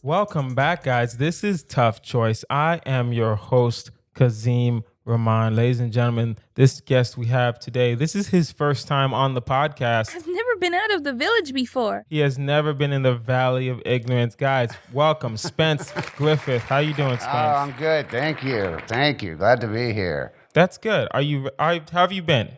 Welcome back, guys. This is Tough Choice. I am your host, Kazeem Rahman. Ladies and gentlemen, this guest we have today, this is his first time on the podcast. I've never been out of the village before. He has never been in the Valley of Ignorance. Guys, welcome, Spence Griffeth. How you doing, Spence? Oh, I'm good. Thank you. Glad to be here. That's good. How have you been?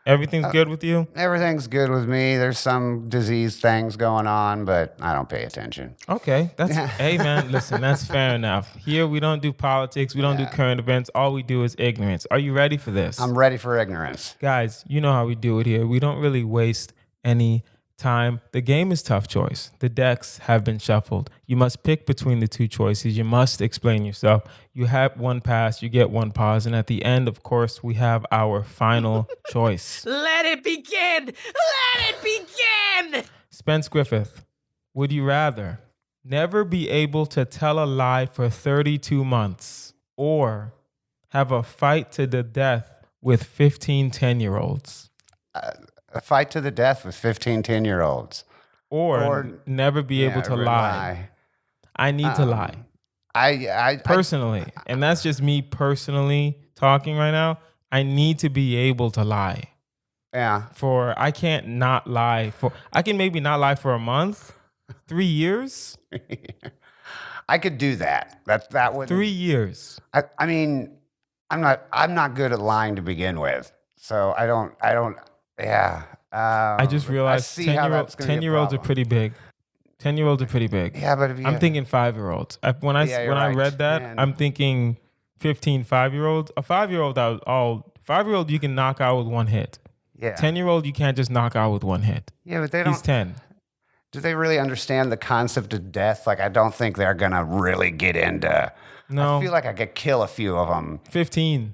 Everything's good with you? Everything's good with me. There's some disease things going on, but I don't pay attention. Okay. Hey, man, listen, that's fair enough. Here, we don't do politics. We don't do current events. All we do is ignorance. Are you ready for this? I'm ready for ignorance. Guys, you know how we do it here. We don't really waste any time. The game is Tough Choice. The decks have been shuffled. You must pick between the two choices. You must explain yourself. You have one pass, you get one pause, and at the end, of course, we have our final choice. Let it begin! Let it begin! Spence Griffith, would you rather never be able to tell a lie for 32 months or have a fight to the death with 15 10-year-olds? A fight to the death with 15 10-year-olds. Or never be able to lie. I need to lie. I Personally. And that's just me personally talking right now. I need to be able to lie. Yeah. I can't not lie I can maybe not lie for a month, 3 years. I could do that. That would 3 years. I mean, I'm not good at lying to begin with. So I don't yeah. I just realized 10-year-olds are pretty big. 10-year-olds are pretty big. Yeah, but I'm thinking 5-year-olds. When I read that, man. I'm thinking 15 5-year-olds. A 5-year-old, 5-year-old you can knock out with one hit. Yeah. 10-year-old you can't just knock out with one hit. Yeah, but they don't. He's 10. Do they really understand the concept of death? Like, I don't think they're gonna really get into. No. I feel like I could kill a few of them. 15.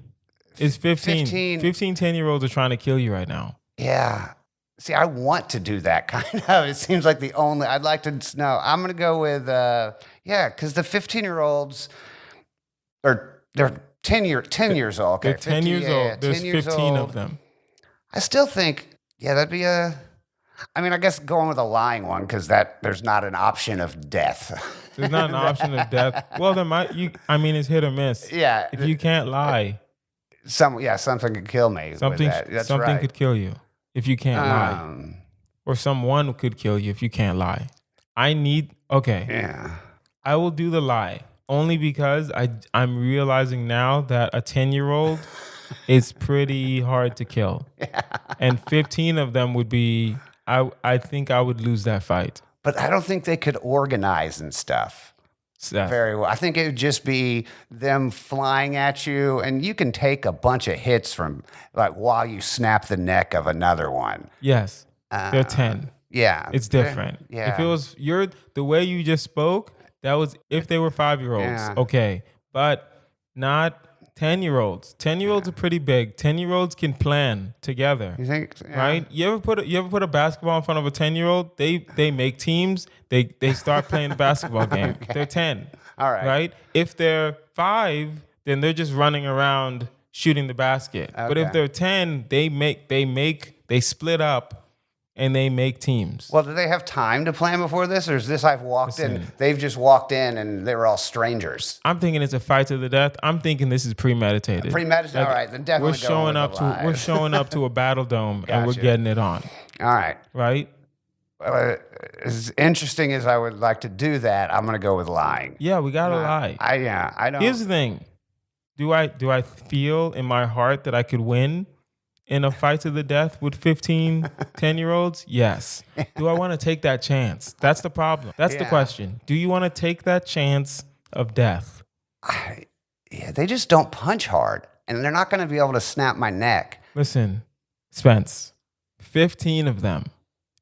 It's 15. 15 10-year-olds are trying to kill you right now. Yeah. See, I want to do that kind of. It seems like I'd like to know. I'm going to go with, because the 15-year-olds they're 10 years old. Okay. They're 10 years old. There's 15 of them. I still think, that'd be I guess going with a lying one because there's not an option of death. There's not an option of death. Well, there might, it's hit or miss. Yeah. If you can't lie. Something could kill me. Something right. could kill you if you can't lie. Or someone could kill you if you can't lie. Yeah. I will do the lie only because I'm realizing now that a 10-year-old is pretty hard to kill. Yeah. And 15 of them would be, I think I would lose that fight. But I don't think they could organize and stuff. Very well. I think it would just be them flying at you, and you can take a bunch of hits from while you snap the neck of another one. Yes, they're 10. Yeah, it's different. Yeah, if it was the way you just spoke, that was if they were 5-year-olds, okay, but not 10-year-olds. 10-year-olds are pretty big. 10-year-olds can plan together. You think? Yeah. Right? You ever put a basketball in front of a 10-year-old? They make teams. They start playing the basketball game. Okay. They're 10. All right. Right? If they're 5, then they're just running around shooting the basket. Okay. But if they're 10, they split up and they make teams. Well, do they have time to plan before this, or is this they've just walked in and they were all strangers? I'm thinking it's a fight to the death. I'm thinking this is premeditated. Premeditated. All right, then definitely we're showing up to a battle dome and we're getting it on. All right. Right? As interesting as I would like to do that, I'm going to go with lying. Yeah, we got to lie. I don't. Here's the thing. Do I feel in my heart that I could win in a fight to the death with 15 10-year-olds? Yes. Do I want to take that chance? That's the problem. That's the question. Do you want to take that chance of death? They just don't punch hard, and they're not going to be able to snap my neck. Listen, Spence, 15 of them.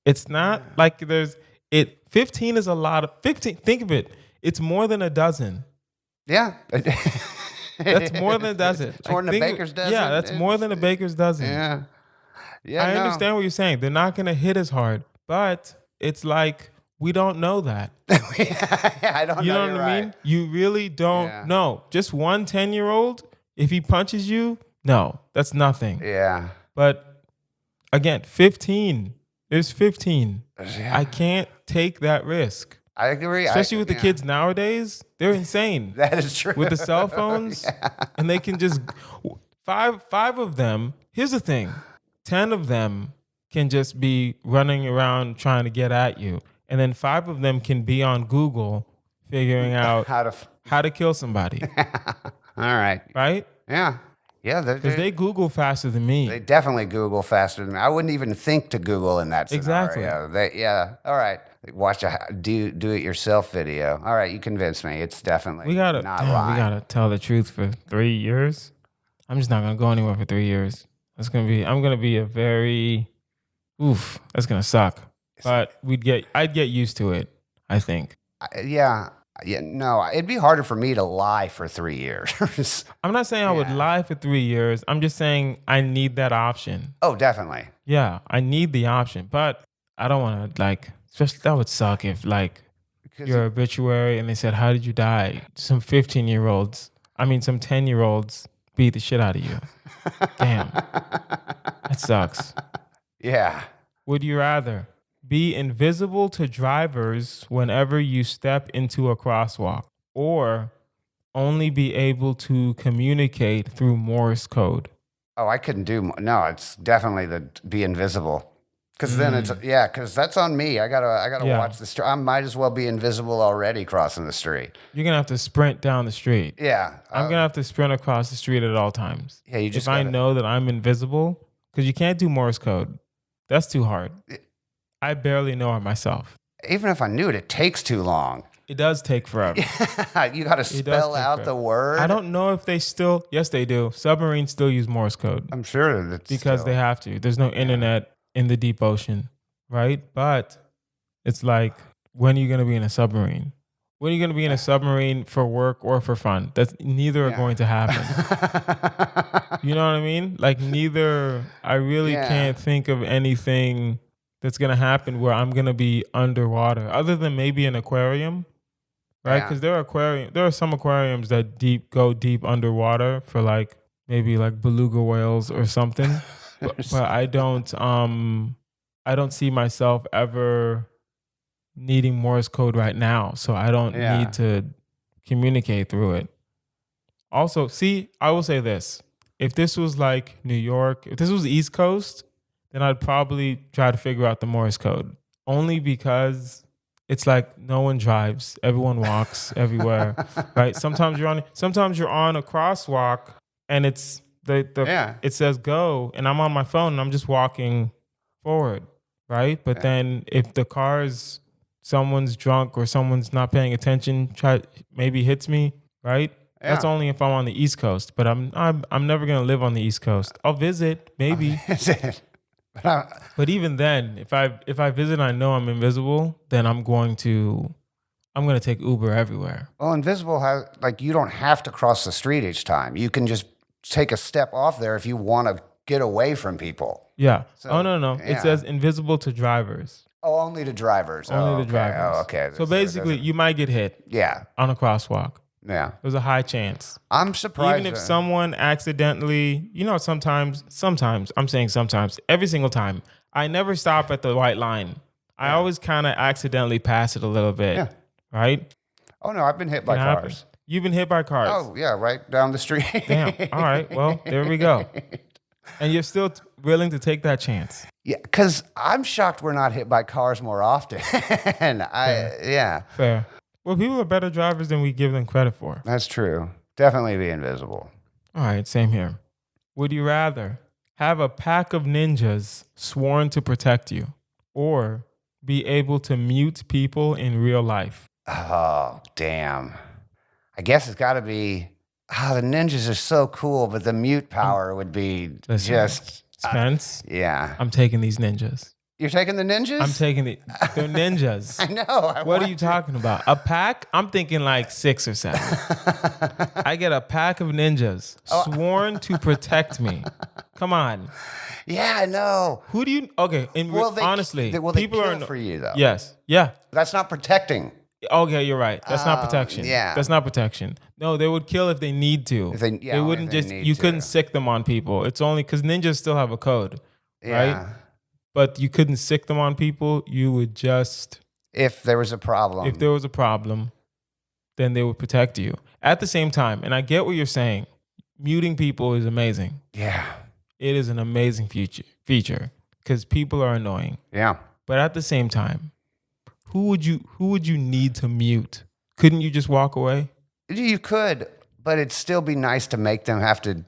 It's not like 15 is a lot of 15. Think of it. It's more than a dozen. Yeah. That's more than a dozen. It's more than a baker's dozen. Yeah, that's more than a baker's dozen. Yeah. I understand what you're saying. They're not going to hit as hard, but it's like we don't know that. I don't know. You know what I mean? You really don't know. Just one 10-year-old, if he punches you, no, that's nothing. Yeah. But again, 15. There's 15. Yeah. I can't take that risk. I agree. Especially with the kids nowadays, they're insane. That is true. With the cell phones, and they can just five of them. Here's the thing: 10 of them can just be running around trying to get at you, and then 5 of them can be on Google figuring out how to kill somebody. All right. Right? Yeah. Yeah. Because they Google faster than me. They definitely Google faster than me. I wouldn't even think to Google in that scenario. Exactly. All right. Watch a do it yourself video. All right. You convinced me. It's definitely not lying. We gotta tell the truth for 3 years. I'm just not gonna go anywhere for 3 years. I'm gonna be a very, that's gonna suck. But I'd get used to it, I think. Yeah. No, it'd be harder for me to lie for 3 years. I'm not saying I would lie for 3 years. I'm just saying I need that option. Oh, definitely. Yeah, I need the option. But I don't want to, especially that would suck if, your obituary and they said, how did you die? Some 15-year-olds, some 10-year-olds beat the shit out of you. Damn. That sucks. Yeah. Would you rather be invisible to drivers whenever you step into a crosswalk, or only be able to communicate through Morse code? Oh, I couldn't do. No, it's definitely be invisible. Because then because that's on me. I gotta watch the street. I might as well be invisible already crossing the street. You're gonna have to sprint down the street. Yeah, I'm gonna have to sprint across the street at all times. Yeah, if I know that I'm invisible, because you can't do Morse code. That's too hard. I barely know it myself. Even if I knew it, it takes too long. It does take forever. You got to spell out the word. I don't know if they still. Yes, they do. Submarines still use Morse code. I'm sure that's because they have to. There's no internet in the deep ocean, right? But it's like, when are you going to be in a submarine? When are you going to be in a submarine for work or for fun? That's neither are going to happen. You know what I mean? Neither. I really can't think of anything that's going to happen where I'm going to be underwater, other than maybe an aquarium, right? Because there are some aquariums that go deep underwater for maybe beluga whales or something. but I don't see myself ever needing Morse code right now, so I don't need to communicate through it. Also, I will say this. If this was New York, if this was the East Coast, then I'd probably try to figure out the Morse code. Only because it's no one drives, everyone walks everywhere, right? Sometimes you're on a crosswalk and it's it says go, and I'm on my phone and I'm just walking forward, right? But then if someone's drunk or someone's not paying attention, maybe hits me, right? Yeah. That's only if I'm on the East Coast. But I'm never gonna live on the East Coast. I'll visit, maybe. But even then, if I visit and I know I'm invisible, then I'm going to take Uber everywhere. Well, invisible has you don't have to cross the street each time. You can just take a step off there if you want to get away from people. Yeah. So, no. Yeah. It says invisible to drivers. Oh, only to drivers. Only to drivers. Oh, okay. So basically, you might get hit. Yeah. On a crosswalk. Yeah. There's a high chance. I'm surprised. Even if someone accidentally, sometimes, I'm saying sometimes, every single time, I never stop at the white line. I always kind of accidentally pass it a little bit. Yeah. Right? Oh, no, I've been hit by cars. You've been hit by cars? Oh, yeah, right down the street. Damn. All right. Well, there we go. And you're still willing to take that chance. Yeah, because I'm shocked we're not hit by cars more often. Fair. Well, people are better drivers than we give them credit for. That's true. Definitely be invisible. All right, same here. Would you rather have a pack of ninjas sworn to protect you, or be able to mute people in real life? Oh, damn. I guess it's got to be... the ninjas are so cool, but the mute power would be just... Spence? Yeah. I'm taking these ninjas. You're taking the ninjas? I'm taking they're ninjas. I know. What are you talking about? A pack? I'm thinking 6 or 7. I get a pack of ninjas sworn to protect me. Come on. Yeah, I know. Who do you... Okay, honestly, people are for you, though. Yes. Yeah. That's not protecting. Okay, you're right. That's not protection. Yeah. That's not protection. No, they would kill if they need to. They wouldn't just... You couldn't sick them on people. It's only because ninjas still have a code, right? But you couldn't sick them on people. You would just If there was a problem. If there was a problem, then they would protect you. At the same time, and I get what you're saying, muting people is amazing. Yeah. It is an amazing feature because people are annoying. Yeah. But at the same time, who would you need to mute? Couldn't you just walk away? You could, but it'd still be nice to make them have to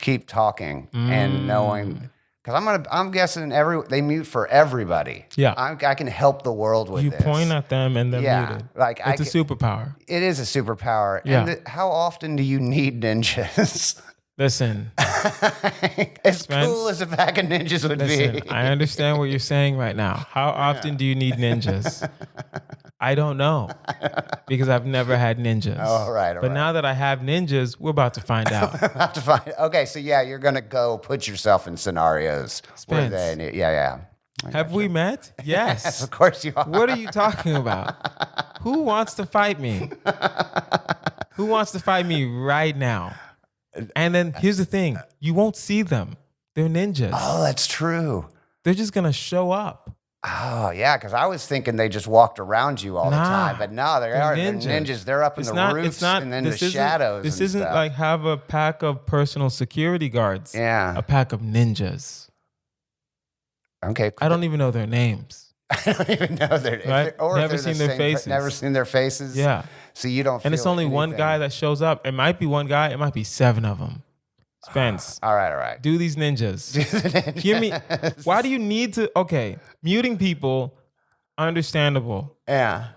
keep talking and knowing. Because I'm guessing they mute for everybody. Yeah. I can help the world with this. You point at them and they're muted. Like it's a superpower. It is a superpower. Yeah. And how often do you need ninjas? Listen. As Spence, cool as a pack of ninjas would listen, be. I understand what you're saying right now. How often do you need ninjas? I don't know because I've never had ninjas. All right. But now that I have ninjas, we're about to find out. Okay, so yeah, you're going to go put yourself in scenarios where Spence. yeah. Have we met? Yes. Of course you are. What are you talking about? Who wants to fight me? Who wants to fight me right now? And then here's the thing. You won't see them. They're ninjas. Oh, that's true. They're just going to show up. Oh, yeah, because I was thinking they just walked around you all the time. But no, they're ninjas. They're ninjas. They're up in the roofs and in the shadows. This isn't like have a pack of personal security guards. Yeah. A pack of ninjas. Okay. I don't even know their names. I don't even know their names. Right? Or never seen their faces. Never seen their faces. Yeah. So you don't feel And it's only one guy that shows up. It might be one guy. It might be 7 of them. Spence. All right. Do these ninjas. Give me. Why do you need to? Okay, muting people, understandable. Yeah.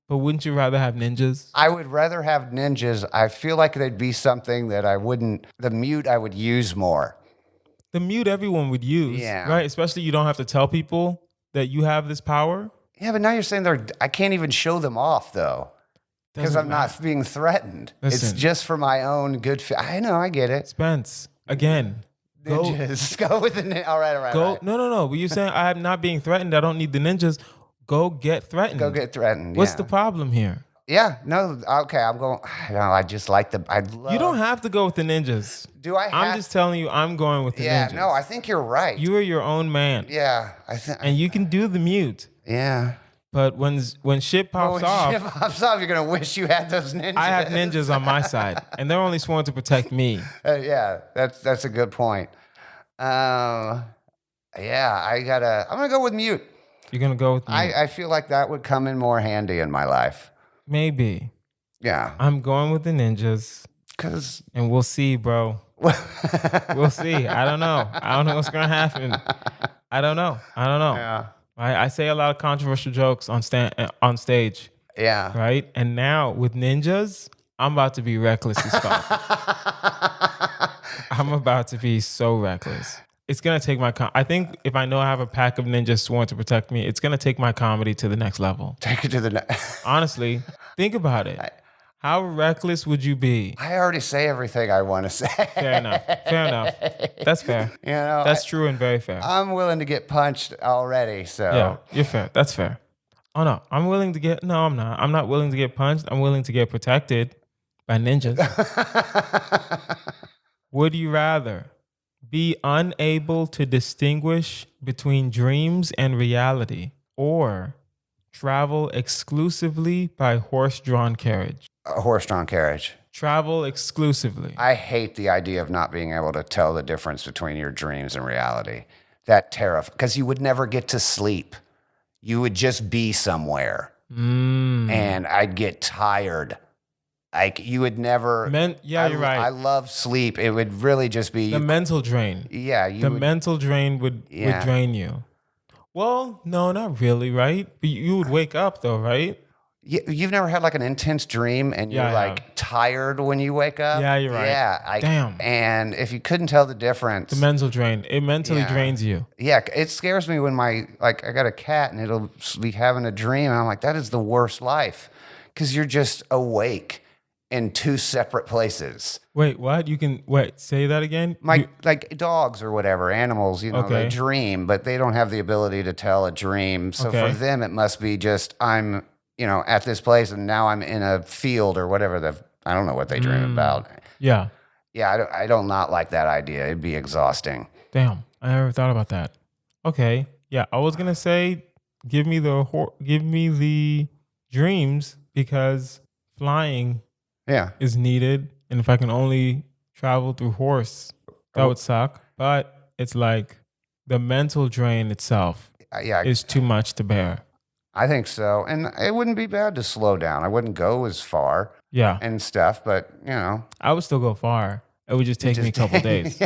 But wouldn't you rather have ninjas? I would rather have ninjas. I feel like they'd be something that the mute I would use more. The mute everyone would use. Yeah. Right? Especially you don't have to tell people that you have this power. Yeah, but now you're saying I can't even show them off though. Because I'm not being threatened. Listen. It's just for my own good. I know, I get it. Spence, again. Ninjas. Go with the ninjas. All right. Right. No. But you're saying I'm not being threatened. I don't need the ninjas. Go get threatened. What's the problem here? Yeah. No. Okay. I'm going. I just like You don't have to go with the ninjas. Do I? I'm just telling you. I'm going with the ninjas. Yeah. No. I think you're right. You are your own man. Yeah. And you can do the mute. Yeah. But when shit pops off, you're gonna wish you had those ninjas. I have ninjas on my side, and they're only sworn to protect me. Yeah, that's a good point. I'm gonna go with mute. You're gonna go with mute. I feel like that would come in more handy in my life. Maybe. Yeah. I'm going with the ninjas. And we'll see, bro. We'll see. I don't know. I don't know what's gonna happen. I don't know. Yeah. I say a lot of controversial jokes on stage. Yeah. Right? And now with ninjas, I'm about to be reckless as fuck. I'm about to be so reckless. It's going to take I think if I know I have a pack of ninjas sworn to protect me, it's going to take my comedy to the next level. Take it to the next. Honestly, think about it. How reckless would you be? I already say everything I want to say. Fair enough. That's fair. That's true and very fair. I'm willing to get punched already, so. Yeah, you're fair. That's fair. Oh, no. I'm not. I'm not willing to get punched. I'm willing to get protected by ninjas. Would you rather be unable to distinguish between dreams and reality or travel exclusively by horse-drawn carriage? A horse-drawn carriage. Travel exclusively. I hate the idea of not being able to tell the difference between your dreams and reality. That terrifies, because you would never get to sleep. You would just be somewhere. And I'd get tired. Like you would never. You're right. I love sleep. It would really just be the mental drain. Yeah, mental drain would drain you. Well, no, not really, right? But you would wake up though, right? You've never had like an intense dream and you're tired when you wake up? Yeah, you're right. Yeah. Damn. And if you couldn't tell the difference. The mental drain. It mentally drains you. Yeah. It scares me when I got a cat and it'll be having a dream. And I'm like, that is the worst life. Because you're just awake in 2 separate places. Wait, what? Say that again? Like dogs or whatever, animals, they dream, but they don't have the ability to tell a dream. So for them, it must be just, I'm, at this place and now I'm in a field or whatever. I don't know what they dream about. Yeah. Yeah, I don't not like that idea. It'd be exhausting. Damn, I never thought about that. Okay. Yeah, I was going to say give me the dreams, because flying is needed. And if I can only travel through horse, that would suck. But it's like the mental drain itself is too much to bear. I think so. And it wouldn't be bad to slow down. I wouldn't go as far and stuff, but, you know. I would still go far. It would just take me a couple days.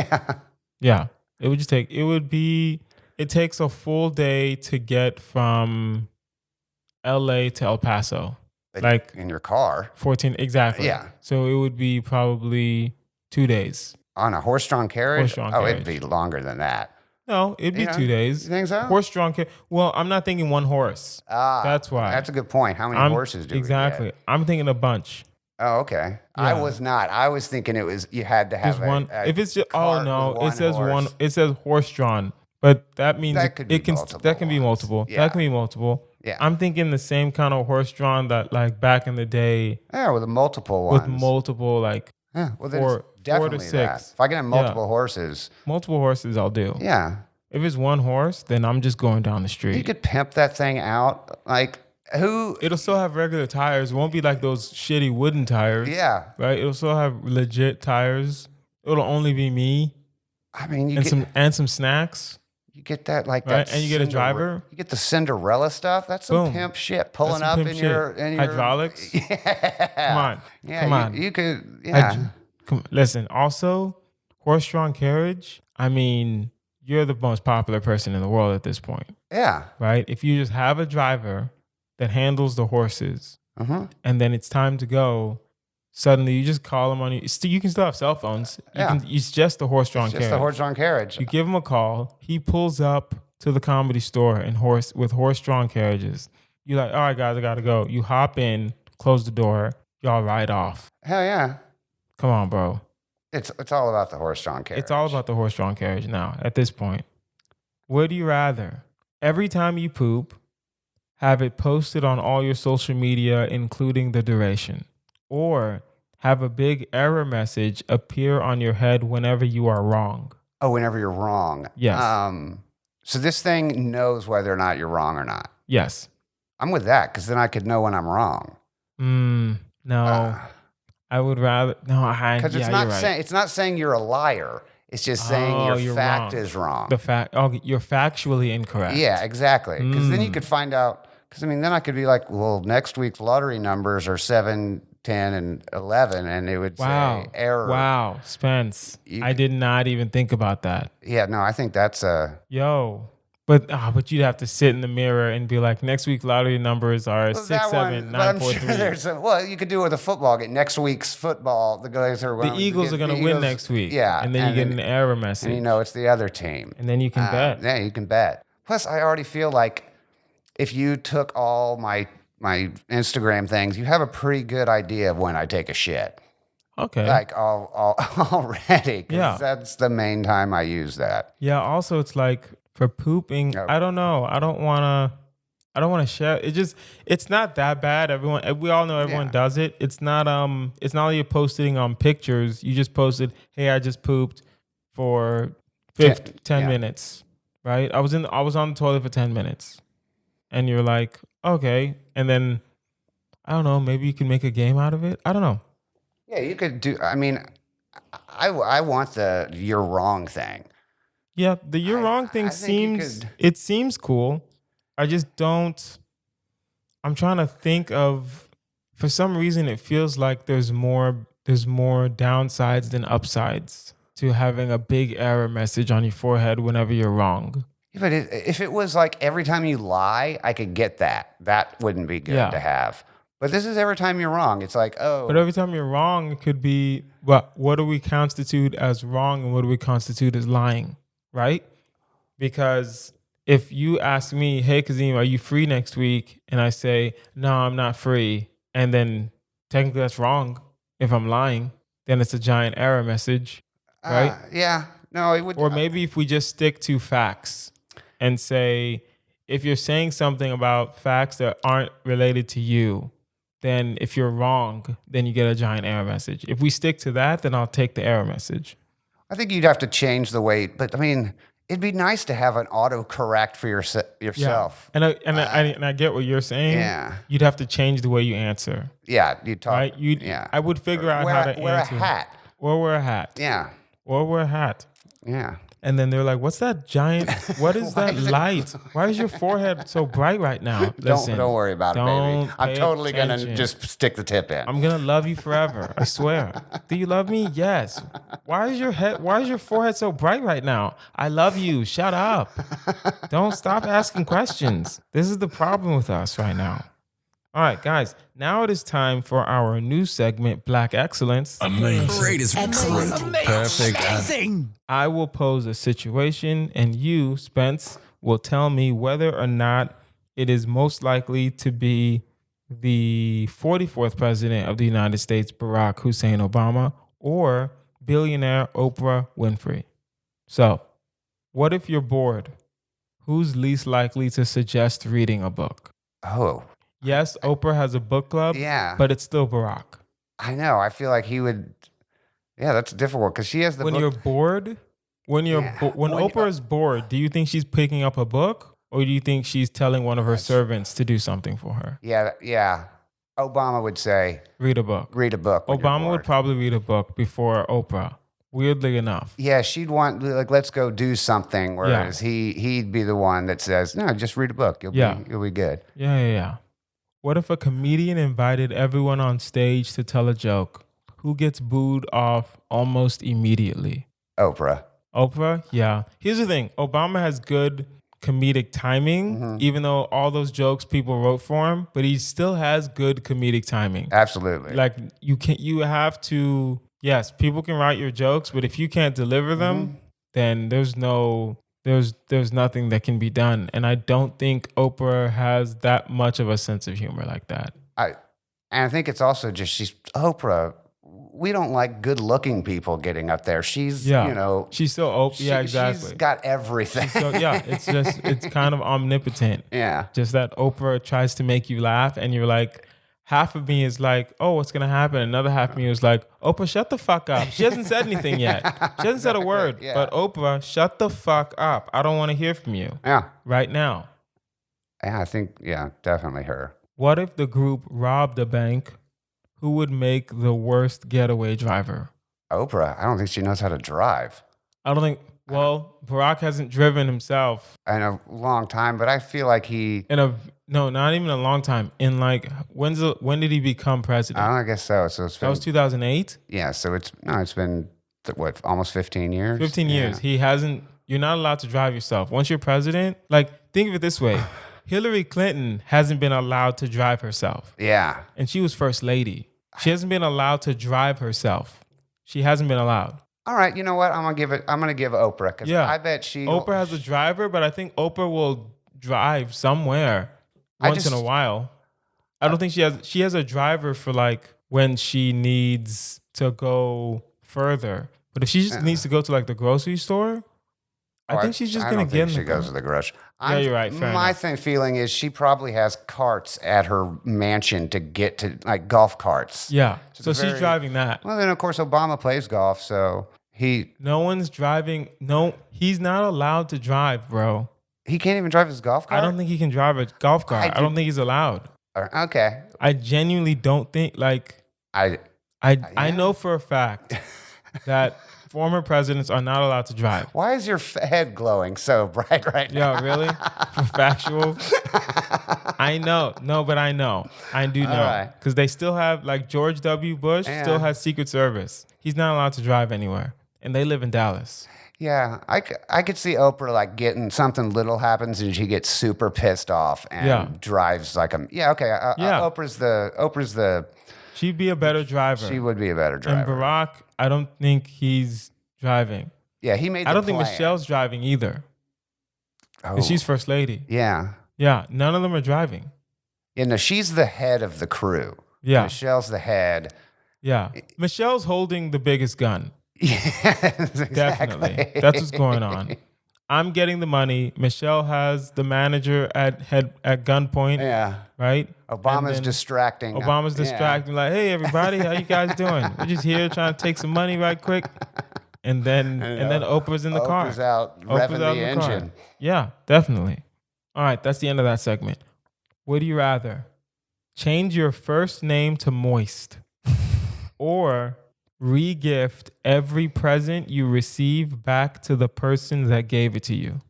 Yeah. It takes a full day to get from LA to El Paso. Like in your car. 14, exactly. Yeah. So it would be probably 2 days. On a horse-drawn carriage? It'd be longer than that. No, it'd be 2 days. You think so? Horse-drawn carriage. Well, I'm not thinking one horse. That's why. That's a good point. How many horses do we get? I'm thinking a bunch. Oh, okay. Yeah. I was not. I was thinking you had to have one. If it's just, it says horse. one. It says horse-drawn, but that means that can be multiple. Yeah. That can be multiple. Yeah. I'm thinking the same kind of horse-drawn that like back in the day. Yeah, with multiple ones. With multiple well, then it's definitely 4 to 6. That. If I can have multiple horses. Multiple horses, I'll do. Yeah. If it's one horse, then I'm just going down the street. You could pimp that thing out. Like, who? It'll still have regular tires. It won't be like those shitty wooden tires. Yeah. Right? It'll still have legit tires. It'll only be me. I mean, some snacks. You get that right? And you get a driver. You get the Cinderella stuff. That's some pimp shit. Pulling up in your hydraulics. Yeah. Come on. Yeah. Come on. You could. Yeah. Listen. Also, horse-drawn carriage. I mean, you're the most popular person in the world at this point. Yeah. Right. If you just have a driver that handles the horses, and then it's time to go. Suddenly, you just call them on you. You can still have cell phones. It's just the horse-drawn carriage. Just the horse-drawn carriage. You give him a call. He pulls up to the Comedy Store with horse-drawn carriages. You're like, all right, guys, I got to go. You hop in, close the door. Y'all ride off. Hell yeah. Come on, bro. It's all about the horse-drawn carriage. It's all about the horse-drawn carriage now at this point. Would you rather, every time you poop, have it posted on all your social media, including the duration, or have a big error message appear on your head whenever you are wrong? Oh, whenever you're wrong. Yes. So this thing knows whether or not you're wrong or not. Yes. I'm with that, because then I could know when I'm wrong. No. I would rather because it's not saying you're a liar. It's just saying your fact is wrong. You're factually incorrect. Yeah, exactly. Because then you could find out. Because then I could be like, well, next week's lottery numbers are 7, 10, and 11, and it would say error. Wow, Spence, I did not even think about that. Yeah, no, I think that's a But you'd have to sit in the mirror and be like, next week's lottery numbers are 6, 7, 9, 4, 3. You could do it with a football game. Next week's football, the guys are the Eagles are going to win next week. Yeah, and then you get an error message. And it's the other team. And then you can bet. Yeah, you can bet. Plus, I already feel like if you took all my Instagram things, you have a pretty good idea of when I take a shit. Okay. Like already, because that's the main time I use that. Yeah. Also, it's like for pooping, I don't know. I don't want to share. It's not that bad. We all know everyone does it. It's not like you're posting on pictures. You just posted, hey, I just pooped for 10 minutes. Right? I was on the toilet for 10 minutes. And you're like, okay. And then, I don't know, maybe you can make a game out of it. I don't know. Yeah, you could do, I mean, I want the You're Wrong thing. Yeah, the You're Wrong thing seems cool. I just don't, I'm trying to think of, for some reason, it feels like there's more downsides than upsides to having a big error message on your forehead whenever you're wrong. Yeah, but if it was like every time you lie, I could get that. That wouldn't be good to have. But this is every time you're wrong. It's like, oh. But every time you're wrong, it could be, what do we constitute as wrong and what do we constitute as lying, right? Because if you ask me, hey, Kazeem, are you free next week? And I say, no, I'm not free. And then technically that's wrong. If I'm lying, then it's a giant error message, right? Yeah. No, it would. Or maybe if we just stick to facts and say, if you're saying something about facts that aren't related to you, then if you're wrong, then you get a giant error message. If we stick to that, then I'll take the error message. I think you'd have to change the way, but I mean, It'd be nice to have an autocorrect for yourself. And I get what you're saying. Yeah. You'd have to change the way you answer. Yeah, you talk. Right? I would figure out how to wear answer. a hat. Or wear a hat. Yeah. Or wear a hat. Yeah. And then they're like, what's that giant, what is that light? Why is your forehead so bright right now? Listen, don't worry about it, baby. I'm totally going to just stick the tip in. I'm going to love you forever. I swear. Do you love me? Yes. Why is your forehead so bright right now? I love you. Shut up. Don't stop asking questions. This is the problem with us right now. All right, guys. Now it is time for our new segment, Black Excellence. Amazing. Greatest. Excellent. Perfect. Amazing. I will pose a situation, and you, Spence, will tell me whether or not it is most likely to be the 44th president of the United States, Barack Hussein Obama, or billionaire Oprah Winfrey. So, what if you're bored? Who's least likely to suggest reading a book? Oh. Yes, Oprah has a book club, Yeah. but it's still Barack. I know. I feel like he would. Yeah, that's difficult because she has the When book. you're bored, when Oprah is bored, do you think she's picking up a book, or do you think she's telling one of her servants to do something for her? Yeah. Obama would say, Read a book. read a book. when you're Obama would bored. probably read a book before Oprah. Weirdly enough. Yeah, she'd want, like, let's go do something. Whereas he'd be the one that says, no, just read a book. You'll be good. Yeah. What if a comedian invited everyone on stage to tell a joke? Who gets booed off almost immediately? Oprah. Oprah? Yeah. Here's the thing. Obama has good comedic timing, even though all those jokes people wrote for him, but he still has good comedic timing. Absolutely. Like you have to, yes, people can write your jokes, but if you can't deliver them, then there's nothing that can be done. And I don't think Oprah has that much of a sense of humor like that. And I think it's also just she's Oprah. We don't like good-looking people getting up there. She's, she's so open. Yeah, exactly. She's got everything. So it's kind of omnipotent. Yeah. Just that Oprah tries to make you laugh, and you're like, half of me is like, oh, what's gonna happen? Another half of me is like, Oprah, shut the fuck up. She hasn't said anything yet. She hasn't said a word. Yeah. But Oprah, shut the fuck up. I don't want to hear from you. Yeah. Right now. Yeah, I think, definitely her. What if the group robbed a bank? Who would make the worst getaway driver? Oprah. I don't think she knows how to drive. I don't think. Well, Barack hasn't driven himself in a long time, but I feel like he. Not even a long time. In like, when did he become president? I guess so. So that was 2008. Yeah. So it's been almost 15 years. 15 years. He hasn't. You're not allowed to drive yourself. Once you're president, like, think of it this way: Hillary Clinton hasn't been allowed to drive herself. Yeah. And she was first lady. She hasn't been allowed to drive herself. She hasn't been allowed. All right, you know what? I'm gonna give Oprah because I bet Oprah has a driver, but I think Oprah will drive somewhere once in a while. I don't think she has a driver for like when she needs to go further. But if she just needs to go to like the grocery store, I think she's just gonna get in the she goes to the garage. Yeah, you're right. Fair my enough. feeling is she probably has carts at her mansion to get to, like, golf carts. Yeah. So she's driving that. Well, then of course Obama plays golf, so no one's driving. No, he's not allowed to drive, bro. He can't even drive his golf cart? I don't think he can drive a golf cart. I don't think he's allowed. Okay. I genuinely don't think, like, I know for a fact that former presidents are not allowed to drive. Why is your head glowing so bright right now? Yeah, really? For factual? I know. No, but I know. I do know. Because they still have, like, George W. Bush still has Secret Service. He's not allowed to drive anywhere. And they live in Dallas. Yeah, I could see Oprah, like, getting something little happens and she gets super pissed off and drives like a... Yeah, okay. Oprah's the... She'd be a better driver. She would be a better driver. And Barack, I don't think he's driving. Yeah, he made the I don't plan. think Michelle's driving either. Because she's first lady. Yeah. Yeah, none of them are driving. Yeah, no, she's the head of the crew. Yeah. Michelle's the head. Yeah. Michelle's holding the biggest gun. Yes, exactly. Definitely. That's what's going on. I'm getting the money. Michelle has the manager at gunpoint. Yeah. Right? Obama's distracting. Obama's distracting. Like, hey, everybody, how you guys doing? We're just here trying to take some money right quick. and then Oprah's in the car. Oprah's out Oprah's revving out the in the car. engine. Yeah, definitely. All right, that's the end of that segment. Would you rather change your first name to Moist or re-gift every present you receive back to the person that gave it to you?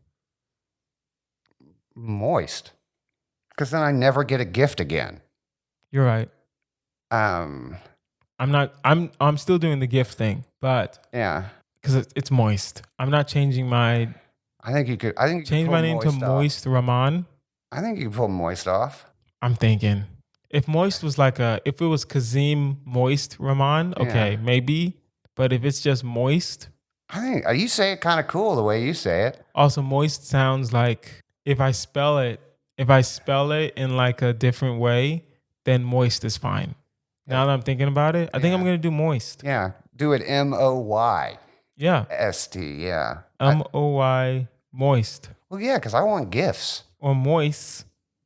Moist. Because then I never get a gift again. You're right. Um, I'm still doing the gift thing, but yeah. because it's Moist. I'm not changing my I think you could change pull my name to Moist off. Moist Rahman. I think you could pull Moist off. I'm thinking if Moist was if it was Kazeem Moist Rahman, okay, maybe. But if it's just Moist, I think you say it kind of cool the way you say it. also Moist sounds like if I spell it in like a different way, then Moist is fine. Now that I'm thinking about it, I think I'm gonna do Moist. Yeah, do it MOYST. Yeah, Yeah, MOY Moist well, yeah, because I want gifts. or Moist,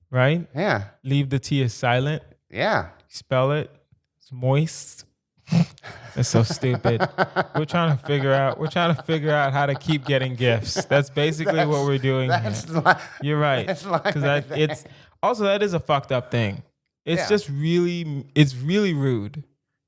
right? Yeah, Leave the T as silent. yeah. Spell it. It's Moist. That's so stupid. We're trying to figure out how to keep getting gifts. That's basically what we're doing here. You're right. Because it's also that is a fucked up thing. It's just really rude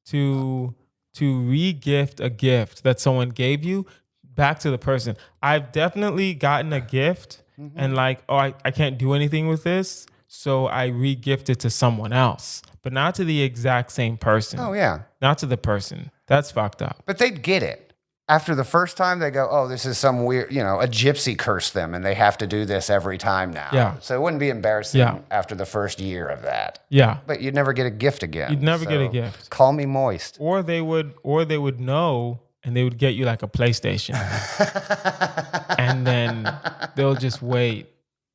to re-gift a gift that someone gave you back to the person. I've definitely gotten a gift and like, oh, I can't do anything with this, so I re-gift it to someone else, but not to the exact same person. Oh yeah, not to the person. That's fucked up. but they'd get it. After the first time, they go, oh, this is some weird, a gypsy cursed them and they have to do this every time now. Yeah. So it wouldn't be embarrassing after the first year of that. Yeah. But you'd never get a gift again. You'd never get a So gift. Call me Moist. Or they would know and they would get you like a PlayStation. And then they'll just wait.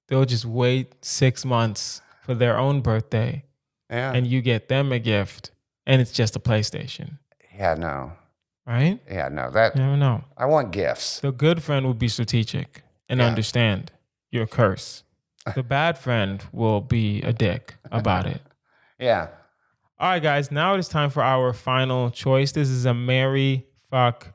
They'll just wait 6 months for their own birthday. Yeah. And you get them a gift and it's just a PlayStation. Yeah, no. Right? Yeah, no. That You never know. I want gifts. The good friend will be strategic and understand your curse. The bad friend will be a dick about it. Yeah. All right, guys. Now it is time for our final choice. This is a marry, fuck,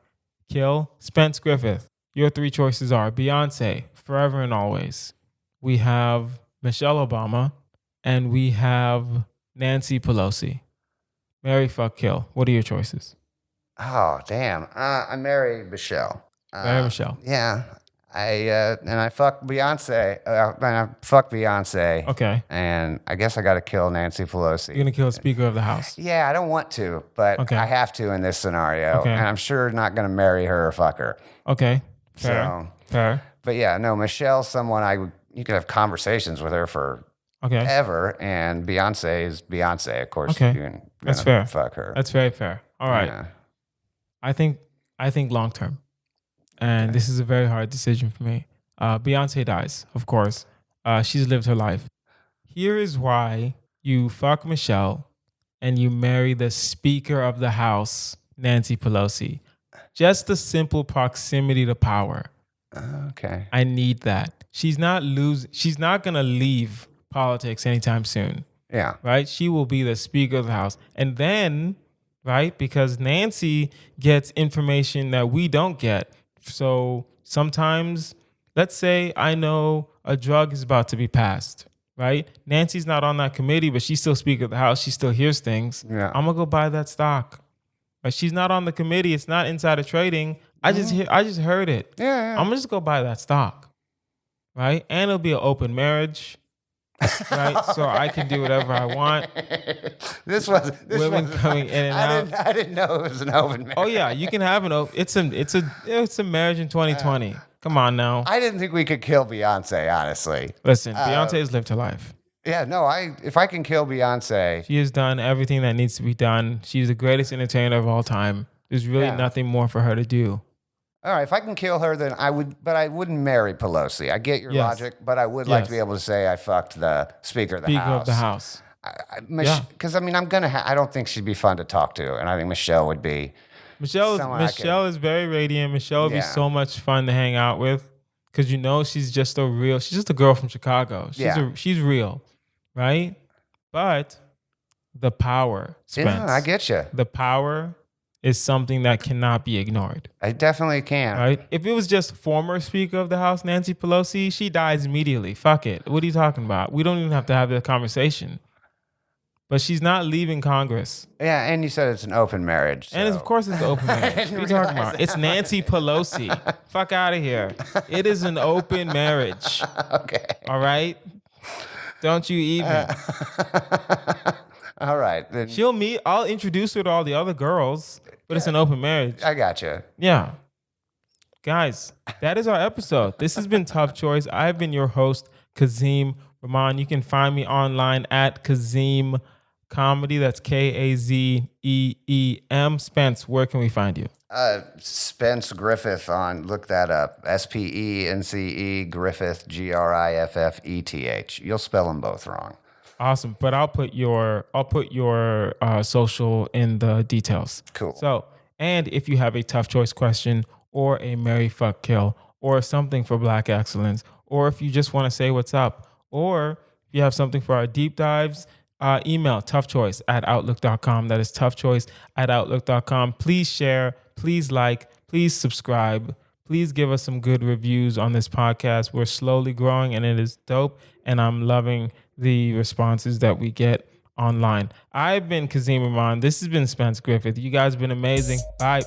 kill. Spence Griffeth. Your three choices are Beyonce, Forever and Always. We have Michelle Obama, and we have Nancy Pelosi. Marry, fuck, kill. What are your choices? Oh, damn. I married Michelle. Marry Michelle. Yeah. I fucked Beyonce. I fucked Beyonce. Okay. And I guess I got to kill Nancy Pelosi. You're going to kill the Speaker of the House. Yeah, I don't want to, but Okay. I have to in this scenario. Okay. And I'm sure not going to marry her or fuck her. Okay. Fair. So, Fair. but yeah, no, Michelle's someone you could have conversations with her for Okay. ever. And Beyonce is Beyonce, of course. Okay. You're That's gonna fair. Fuck her. That's very fair. All right. Yeah. I think long term. And this is a very hard decision for me. Beyonce dies, of course. She's lived her life. Here is why you fuck Michelle and you marry the Speaker of the House, Nancy Pelosi. Just the simple proximity to power. Okay. I need that. She's not going to leave politics anytime soon. Yeah. Right? She will be the Speaker of the House. And then, right, because Nancy gets information that we don't get. So sometimes, let's say I know a drug is about to be passed, right? Nancy's not on that committee, but she's still Speaker of the House. She still hears things. Yeah. I'm going to go buy that stock. But she's not on the committee. It's not insider trading. I just heard it. Yeah. I'm going to just go buy that stock, right? And it'll be an open marriage. Right, so I can do whatever I want. This was Women coming in and out. I didn't know it was an open marriage. Oh yeah, you can have an open. It's a marriage in 2020. Come on now. I didn't think we could kill Beyonce, honestly. Listen, Beyonce has lived her life. Yeah, no, if I can kill Beyonce. She has done everything that needs to be done. She's the greatest entertainer of all time. There's really nothing more for her to do. All right, if I can kill her, then I would, but I wouldn't marry Pelosi. I get your logic, but I would like to be able to say I fucked the Speaker of the House. Speaker of the House. Because I mean, I don't think she'd be fun to talk to, and I think Michelle would be. Michelle is very radiant. Michelle would be so much fun to hang out with because she's just a girl from Chicago. She's real, right? But the power, Spence. Yeah, I get you. The power is something that cannot be ignored. I definitely can. Right? If it was just former Speaker of the House, Nancy Pelosi, she dies immediately. Fuck it. What are you talking about? We don't even have to have that conversation. But she's not leaving Congress. Yeah, and you said it's an open marriage. So. And of course it's an open marriage. What are you talking about? It's Nancy Pelosi. Fuck out of here. It is an open marriage. Okay. All right? Don't you even. All right. Then She'll meet. I'll introduce her to all the other girls, but it's an open marriage. I gotcha. Yeah. Guys, that is our episode. This has been Tough Choice. I've been your host, Kazeem Rahman. You can find me online at Kazeem Comedy. That's Kazeem. Spence, where can we find you? Spence Griffeth look that up. SPENCE Griffith GRIFFETH. You'll spell them both wrong. Awesome. But I'll put your social in the details. Cool. So, and if you have a tough choice question or a marry, fuck, kill, or something for Black excellence, or if you just want to say what's up, or if you have something for our deep dives, email toughchoice@outlook.com. That is toughchoice@outlook.com. Please share, please like, please subscribe. Please give us some good reviews on this podcast. We're slowly growing and it is dope. And I'm loving the responses that we get online. I've been Kazeem Rahman. This has been Spence Griffith. You guys have been amazing. Bye.